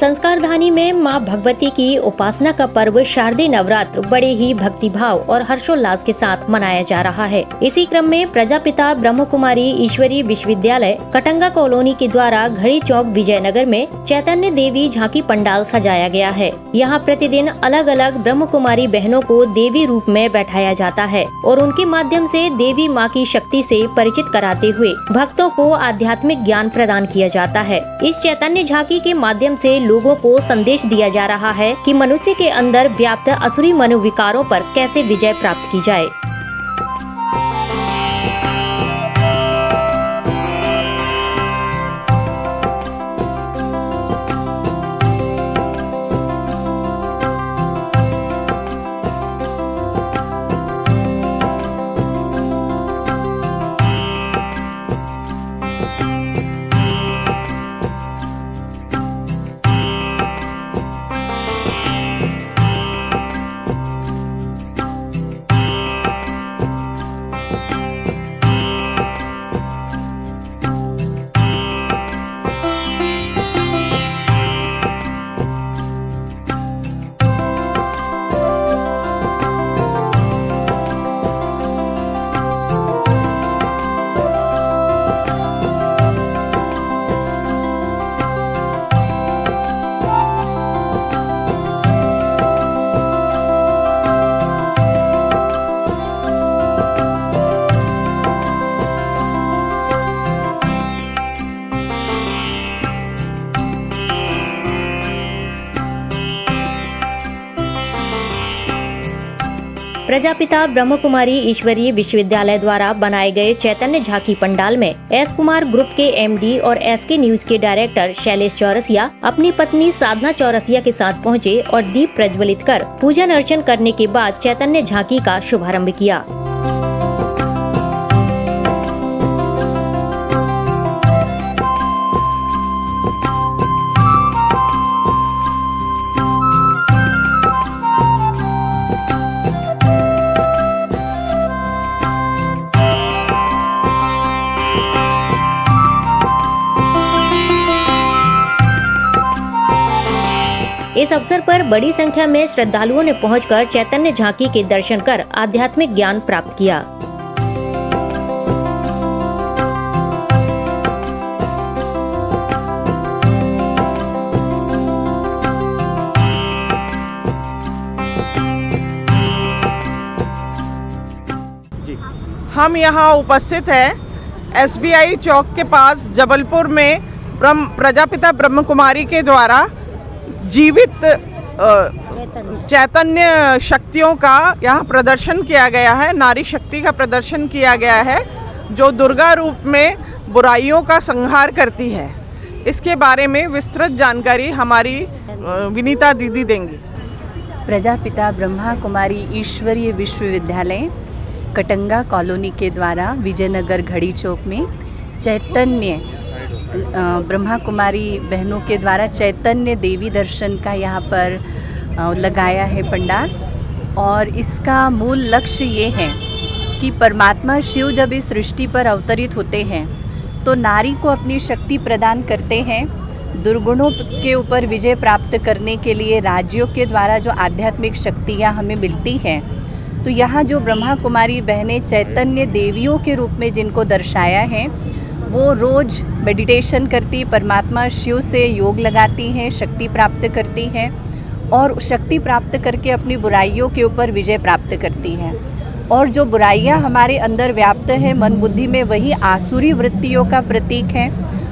संस्कारधानी में मां भगवती की उपासना का पर्व शारदीय नवरात्र बड़े ही भक्तिभाव और हर्षोल्लास के साथ मनाया जा रहा है। इसी क्रम में प्रजापिता ब्रह्म कुमारी ईश्वरीय विश्वविद्यालय कटंगा कॉलोनी के द्वारा घड़ी चौक विजयनगर में चैतन्य देवी झांकी पंडाल सजाया गया है। यहाँ प्रतिदिन अलग अलग ब्रह्म कुमारी बहनों को देवी रूप में बैठाया जाता है और उनके माध्यम से देवी माँ की शक्ति से परिचित कराते हुए भक्तों को आध्यात्मिक ज्ञान प्रदान किया जाता है। इस चैतन्य झांकी के माध्यम से लोगों को संदेश दिया जा रहा है कि मनुष्य के अंदर व्याप्त असुरी मनोविकारों पर कैसे विजय प्राप्त की जाए। प्रजापिता ब्रह्म कुमारी ईश्वरीय विश्वविद्यालय द्वारा बनाए गए चैतन्य झांकी पंडाल में एस कुमार ग्रुप के एमडी और एसके न्यूज के डायरेक्टर शैलेश चौरसिया अपनी पत्नी साधना चौरसिया के साथ पहुंचे और दीप प्रज्वलित कर पूजन अर्चन करने के बाद चैतन्य झांकी का शुभारंभ किया। इस अवसर पर बड़ी संख्या में श्रद्धालुओं ने पहुंचकर चैतन्य झांकी के दर्शन कर आध्यात्मिक ज्ञान प्राप्त किया। हम यहाँ उपस्थित हैं एसबीआई चौक के पास जबलपुर में प्रजापिता ब्रह्म कुमारी के द्वारा जीवित चैतन्य शक्तियों का यहाँ प्रदर्शन किया गया है। नारी शक्ति का प्रदर्शन किया गया है जो दुर्गा रूप में बुराइयों का संहार करती है। इसके बारे में विस्तृत जानकारी हमारी विनीता दीदी देंगी। प्रजापिता ब्रह्मा कुमारी ईश्वरीय विश्वविद्यालय कटंगा कॉलोनी के द्वारा विजयनगर घड़ी चौक में चैतन्य ब्रह्मा कुमारी बहनों के द्वारा चैतन्य देवी दर्शन का यहाँ पर लगाया है पंडाल। और इसका मूल लक्ष्य ये है कि परमात्मा शिव जब इस सृष्टि पर अवतरित होते हैं तो नारी को अपनी शक्ति प्रदान करते हैं। दुर्गुणों के ऊपर विजय प्राप्त करने के लिए राज्यों के द्वारा जो आध्यात्मिक शक्तियाँ हमें मिलती हैं, तो यहाँ जो ब्रह्मा कुमारी बहनें चैतन्य देवियों के रूप में जिनको दर्शाया है, वो रोज़ मेडिटेशन करती, परमात्मा शिव से योग लगाती हैं, शक्ति प्राप्त करती हैं और शक्ति प्राप्त करके अपनी बुराइयों के ऊपर विजय प्राप्त करती हैं। और जो बुराइयां हमारे अंदर व्याप्त है मन बुद्धि में, वही आसुरी वृत्तियों का प्रतीक है।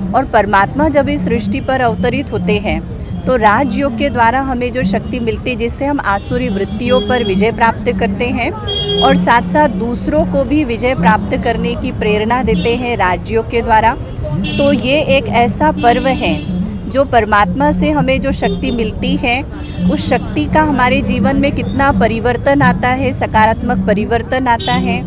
और परमात्मा जब इस सृष्टि पर अवतरित होते हैं तो राजयोग के द्वारा हमें जो शक्ति मिलती है जिससे हम आसुरी वृत्तियों पर विजय प्राप्त करते हैं और साथ साथ दूसरों को भी विजय प्राप्त करने की प्रेरणा देते हैं राजयोग के द्वारा। तो ये एक ऐसा पर्व है जो परमात्मा से हमें जो शक्ति मिलती है, उस शक्ति का हमारे जीवन में कितना परिवर्तन आता है, सकारात्मक परिवर्तन आता है,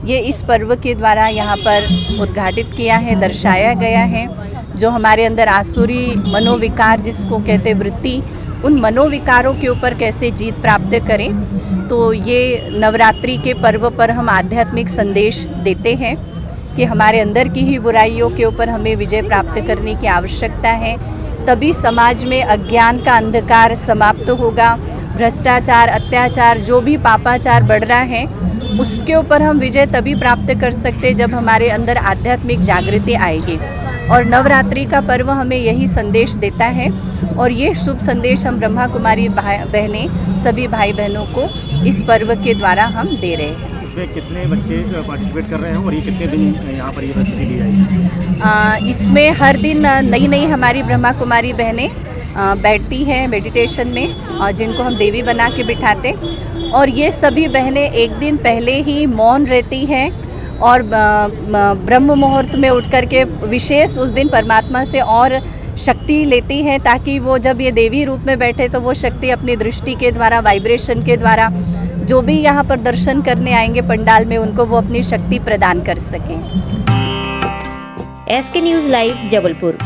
ये इस पर्व के द्वारा यहाँ पर उद्घाटित किया है, दर्शाया गया है। जो हमारे अंदर आसुरी मनोविकार जिसको कहते वृत्ति, उन मनोविकारों के ऊपर कैसे जीत प्राप्त करें। तो ये नवरात्रि के पर्व पर हम आध्यात्मिक संदेश देते हैं कि हमारे अंदर की ही बुराइयों के ऊपर हमें विजय प्राप्त करने की आवश्यकता है। तभी समाज में अज्ञान का अंधकार समाप्त होगा। भ्रष्टाचार, अत्याचार, जो भी पापाचार बढ़ रहा है उसके ऊपर हम विजय तभी प्राप्त कर सकते हैं जब हमारे अंदर आध्यात्मिक जागृति आएगी। और नवरात्रि का पर्व हमें यही संदेश देता है और ये शुभ संदेश हम ब्रह्मा कुमारी बहनें सभी भाई बहनों को इस पर्व के द्वारा हम दे रहे हैं। इसमें कितने बच्चे पार्टिसिपेट कर रहे हैं और ये कितने दिन यहाँ पर ये प्रस्तुति दी जाएगी? इसमें हर दिन नई नई हमारी ब्रह्मा कुमारी बहनें बैठती हैं मेडिटेशन में और जिनको हम देवी बना के बिठाते, और ये सभी बहनें एक दिन पहले ही मौन रहती हैं और ब्रह्म मुहूर्त में उठ कर के विशेष उस दिन परमात्मा से और शक्ति लेती हैं, ताकि वो जब ये देवी रूप में बैठे तो वो शक्ति अपनी दृष्टि के द्वारा, वाइब्रेशन के द्वारा जो भी यहाँ पर दर्शन करने आएंगे पंडाल में उनको वो अपनी शक्ति प्रदान कर सकें। SK news live Jabalpur.